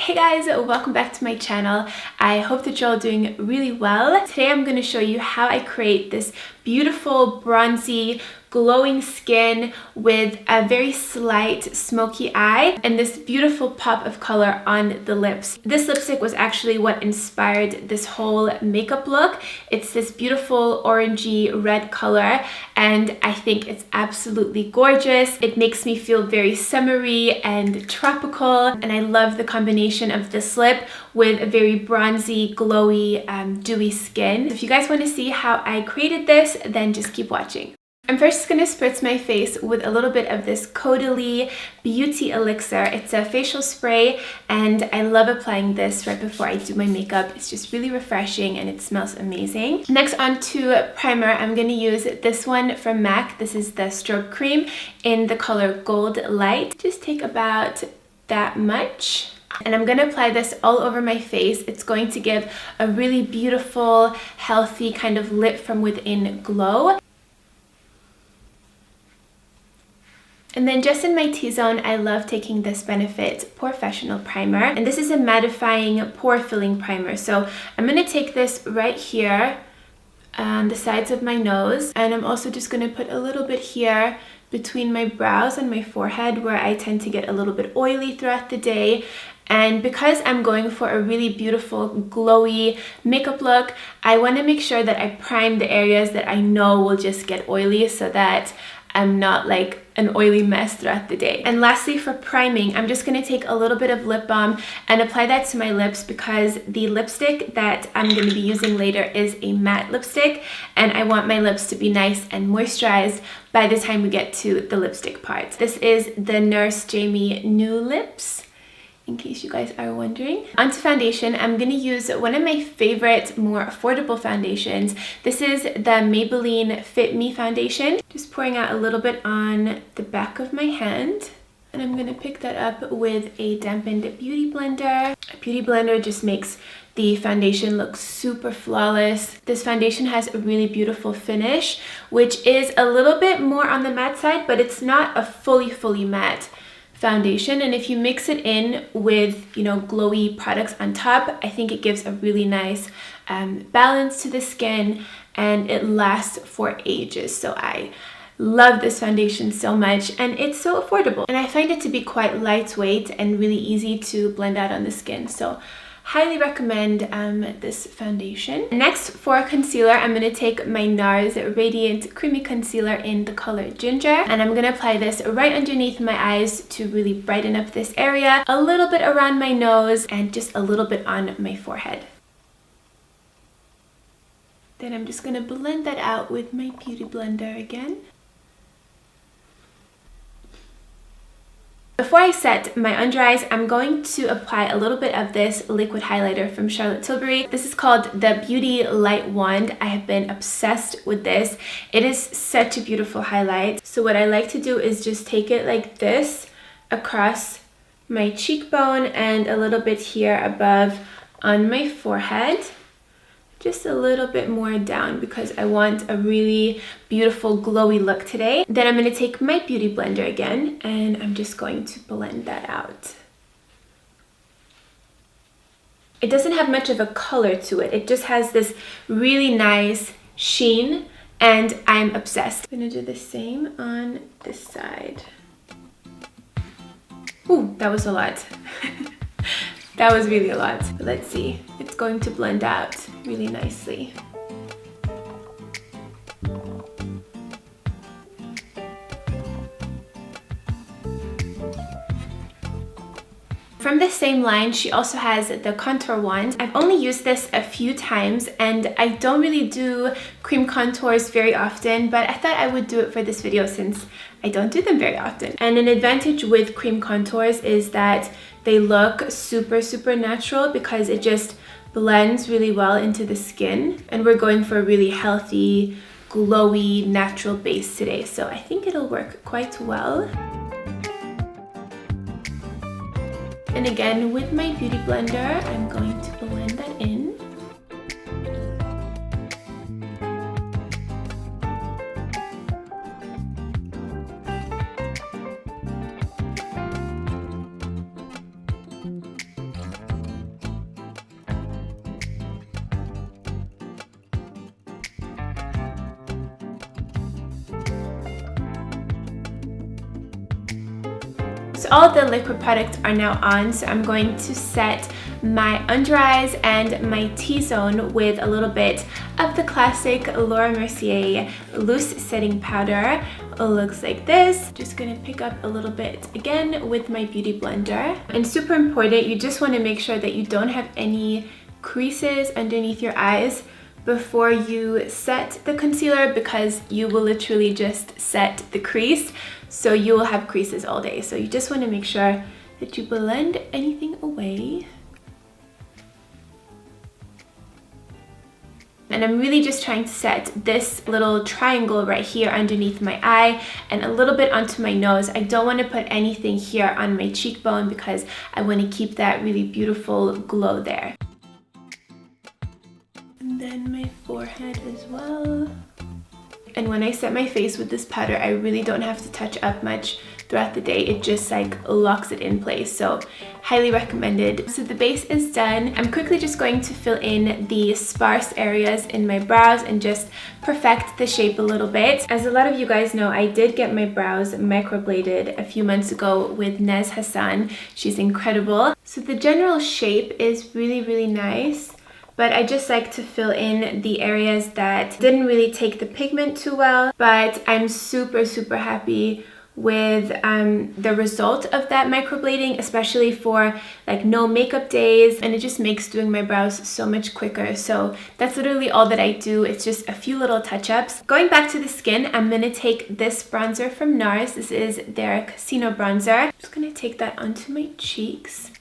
Hey guys, welcome back to my channel. I hope that you're all doing really well. Today I'm going to show you how I create this beautiful bronzy glowing skin with a very slight smoky eye and this beautiful pop of color on the lips. This lipstick was actually what inspired this whole makeup look. It's this beautiful orangey red color and I think it's absolutely gorgeous. It makes me feel very summery and tropical, and I love the combination of this lip with a very bronzy, glowy, dewy skin. If you guys want to see how I created this, then just keep watching. I'm first going to spritz my face with a little bit of this Caudalie Beauty Elixir. It's a facial spray and I love applying this right before I do my makeup. It's just really refreshing and it smells amazing. Next, on to primer. I'm going to use this one from MAC. This is the Strobe Cream in the color Goldlite. Just take about that much. And I'm going to apply this all over my face. It's going to give a really beautiful, healthy kind of lit from within glow. And then just in my T-zone, I love taking this Benefit POREfessional primer. And this is a mattifying pore filling primer. So I'm going to take this right here on the sides of my nose. And I'm also just going to put a little bit here between my brows and my forehead where I tend to get a little bit oily throughout the day. And because I'm going for a really beautiful glowy makeup look, I want to make sure that I prime the areas that I know will just get oily so that I'm not like an oily mess throughout the day. And lastly, for priming, I'm just going to take a little bit of lip balm and apply that to my lips because the lipstick that I'm going to be using later is a matte lipstick and I want my lips to be nice and moisturized by the time we get to the lipstick part. This is the NARS Jamie New Lips, in case you guys are wondering. Onto foundation, I'm going to use one of my favorite, more affordable foundations. This is the Maybelline Fit Me foundation. Just pouring out a little bit on the back of my hand. And I'm going to pick that up with a dampened beauty blender. A beauty blender just makes the foundation looks super flawless. This foundation has a really beautiful finish, which is a little bit more on the matte side, but it's not a fully matte foundation. And if you mix it in with, you know, glowy products on top, I think it gives a really nice balance to the skin and it lasts for ages. So I love this foundation so much and it's so affordable. And I find it to be quite lightweight and really easy to blend out on the skin. So highly recommend this foundation. Next, for concealer, I'm going to take my NARS Radiant Creamy Concealer in the color Ginger. And I'm going to apply this right underneath my eyes to really brighten up this area, a little bit around my nose, and just a little bit on my forehead. Then I'm just going to blend that out with my beauty blender again. Before I set my under eyes, I'm going to apply a little bit of this liquid highlighter from Charlotte Tilbury. This is called the Beauty Light Wand. I have been obsessed with this. It is such a beautiful highlight. So what I like to do is just take it like this across my cheekbone and a little bit here above on my forehead. Just a little bit more down because I want a really beautiful glowy look today. Then I'm going to take my beauty blender again and I'm just going to blend that out. It doesn't have much of a color to it. It just has this really nice sheen and I'm obsessed. I'm going to do the same on this side. Ooh, that was a lot. That was really a lot. But let's see. It's going to blend out really nicely. From the same line, she also has the contour wand. I've only used this a few times and I don't really do cream contours very often, but I thought I would do it for this video since I don't do them very often. And an advantage with cream contours is that they look super natural because it just blends really well into the skin. And we're going for a really healthy, glowy, natural base today. So I think it'll work quite well. And again, with my beauty blender, I'm going to blend that in. So all the liquid products are now on, so I'm going to set my under eyes and my T-zone with a little bit of the classic Laura Mercier loose setting powder. It looks like this. Just gonna pick up a little bit again with my beauty blender. And super important, you just want to make sure that you don't have any creases underneath your eyes before you set the concealer, because you will literally just set the crease, so you will have creases all day. So you just want to make sure that you blend anything away. And I'm really just trying to set this little triangle right here underneath my eye and a little bit onto my nose. I don't want to put anything here on my cheekbone because I want to keep that really beautiful glow there. And then my forehead as well. And when I set my face with this powder, I really don't have to touch up much throughout the day. It just like locks it in place, so highly recommended. So the base is done. I'm quickly just going to fill in the sparse areas in my brows and just perfect the shape a little bit. As a lot of you guys know, I did get my brows microbladed a few months ago with Nez Hassan. She's incredible. So the general shape is really nice, but I just like to fill in the areas that didn't really take the pigment too well. But I'm super happy with the result of that microblading, especially for like no makeup days, and it just makes doing my brows so much quicker. So that's literally all that I do. It's just a few little touch-ups. Going back to the skin, I'm gonna take this bronzer from NARS. This is their Casino bronzer. I'm just gonna take that onto my cheeks.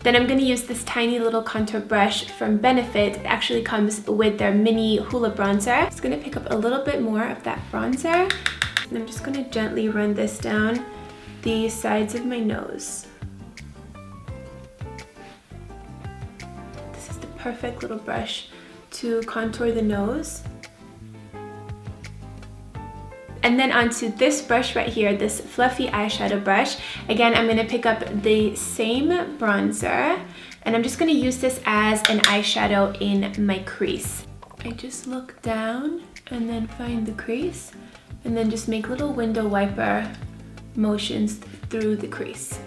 Then I'm going to use this tiny little contour brush from Benefit. It actually comes with their mini hula bronzer. I'm just going to pick up a little bit more of that bronzer, and I'm just going to gently run this down the sides of my nose. This is the perfect little brush to contour the nose. And then onto this brush right here, this fluffy eyeshadow brush. Again, I'm going to pick up the same bronzer, and I'm just going to use this as an eyeshadow in my crease. I just look down and then find the crease, and then just make little window wiper motions through the crease.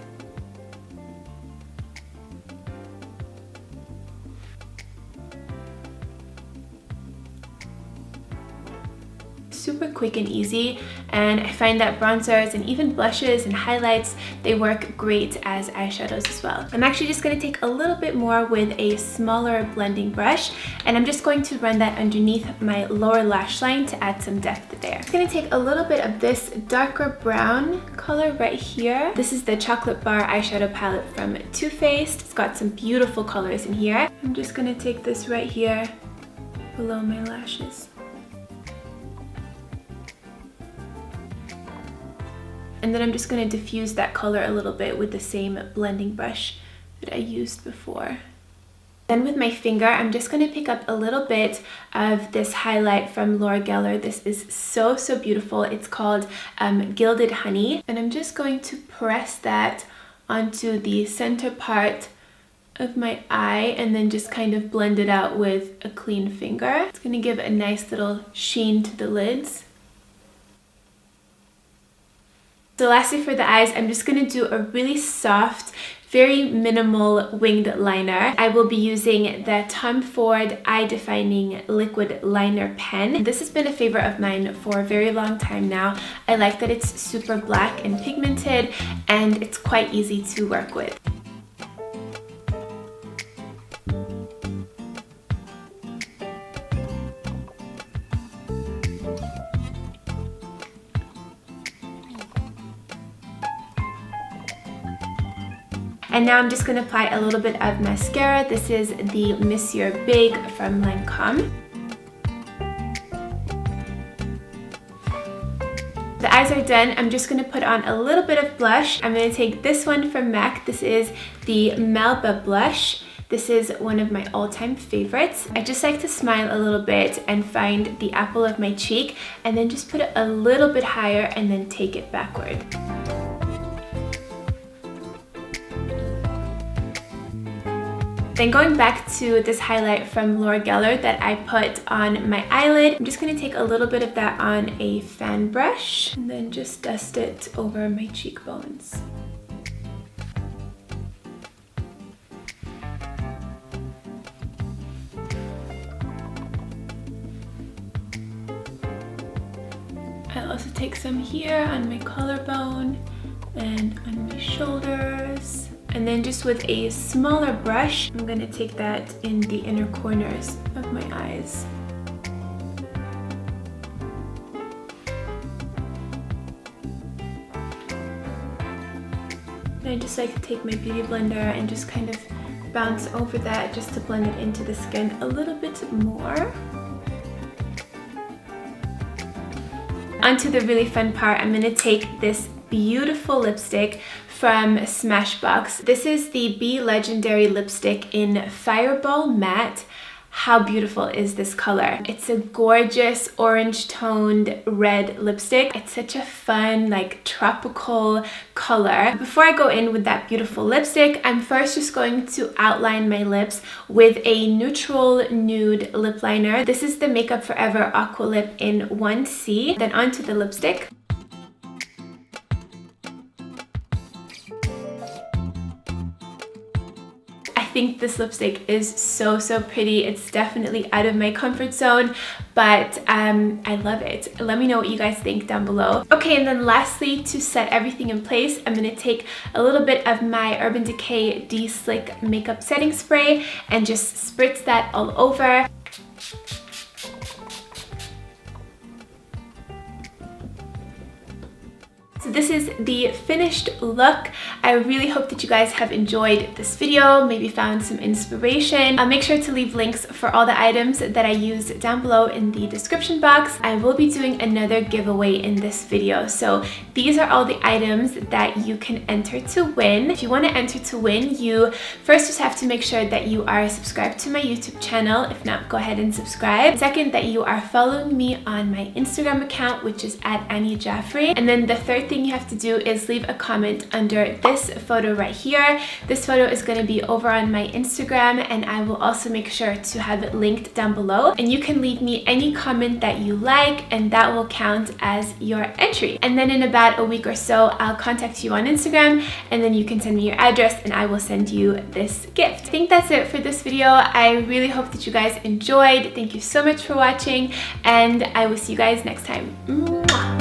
Super quick and easy, and I find that bronzers and even blushes and highlights, they work great as eyeshadows as well. I'm actually just going to take a little bit more with a smaller blending brush, and I'm just going to run that underneath my lower lash line to add some depth there. I'm going to take a little bit of this darker brown color right here. This is the Chocolate Bar eyeshadow palette from Too Faced. It's got some beautiful colors in here. I'm just going to take this right here below my lashes. And then I'm just going to diffuse that color a little bit with the same blending brush that I used before. Then with my finger, I'm just going to pick up a little bit of this highlight from Laura Geller. This is so beautiful. It's called Gilded Honey. And I'm just going to press that onto the center part of my eye and then just kind of blend it out with a clean finger. It's going to give a nice little sheen to the lids. So lastly for the eyes, I'm just going to do a really soft, very minimal winged liner. I will be using the Tom Ford Eye Defining Liquid Liner Pen. This has been a favorite of mine for a very long time now. I like that it's super black and pigmented, and it's quite easy to work with. And now I'm just going to apply a little bit of mascara. This is the Monsieur Big from Lancome. The eyes are done. I'm just going to put on a little bit of blush. I'm going to take this one from MAC. This is the Melba blush. This is one of my all-time favorites. I just like to smile a little bit and find the apple of my cheek, and then just put it a little bit higher and then take it backward. Then going back to this highlight from Laura Geller that I put on my eyelid, I'm just going to take a little bit of that on a fan brush and then just dust it over my cheekbones. I'll also take some here on my collarbone and on my shoulders. And then just with a smaller brush, I'm gonna take that in the inner corners of my eyes. And I just like to take my beauty blender and just kind of bounce over that just to blend it into the skin a little bit more. Onto the really fun part, I'm gonna take this beautiful lipstick from Smashbox. This is the Be Legendary lipstick in Fireball Matte. How beautiful is this color? It's a gorgeous orange toned red lipstick. It's such a fun, like tropical color. Before I go in with that beautiful lipstick, I'm first just going to outline my lips with a neutral nude lip liner. This is the Makeup Forever Aqua Lip in 1C. Then onto the lipstick. I think this lipstick is so pretty. It's definitely out of my comfort zone, but I love it. Let me know what you guys think down below. Okay, and then lastly, to set everything in place, I'm gonna take a little bit of my Urban Decay De-Slick Makeup Setting Spray and just spritz that all over. So this is the finished look. I really hope that you guys have enjoyed this video, maybe found some inspiration. I'll make sure to leave links for all the items that I used down below in the description box. I will be doing another giveaway in this video. So these are all the items that you can enter to win. If you want to enter to win, you first just have to make sure that you are subscribed to my YouTube channel. If not, go ahead and subscribe. Second, that you are following me on my Instagram account, which is at AnnieJaffrey. And then the third thing you have to do is leave a comment under this photo right here. This photo is going to be over on my Instagram, and I will also make sure to have it linked down below. And you can leave me any comment that you like, and that will count as your entry. And then in about a week or so, I'll contact you on Instagram, and then you can send me your address and I will send you this gift. I think that's it for this video. I really hope that you guys enjoyed. Thank you so much for watching, and I will see you guys next time. Mwah!